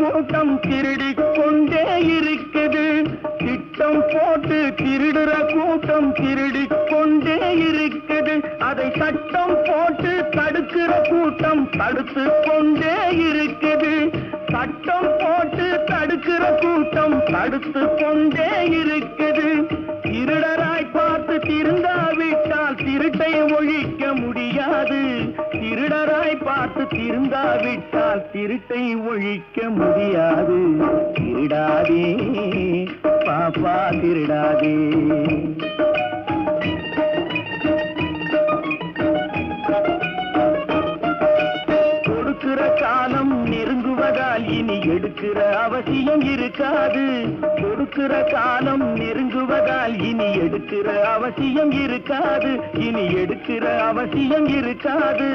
கூட்டம் திருடிக் கொண்டே இருக்குது. திட்டம் போட்டு திருடுற கூட்டம் திருடிக் கொண்டே இருக்குது. அதை சட்டம் போட்டு தடுக்கிற கூட்டம் தடுத்து கொண்டே இருக்குது. சட்டம் போட்டு தடுக்கிற கூட்டம் தடுத்து கொண்டே இருக்குது. திருடராய் பார்த்து திருந்தாவிட்டால் திருட்டை ஒழிக்க முடியாது. திருடராய் பார்த்து திருந்தாவிட்டால் திருட்டை ஒழிக்க முடியாது. திருடாதே பாப்பா திருடாதே. கொடுக்கிற காலம் நெருங்குவதால் இனி எடுக்கிற அவசியம் இருக்காது. கொடுக்கிற காலம் நெருங்குவதால் இனி எடுக்கிற அவசியம் இருக்காது. இனி எடுக்கிற அவசியம் இருக்காது.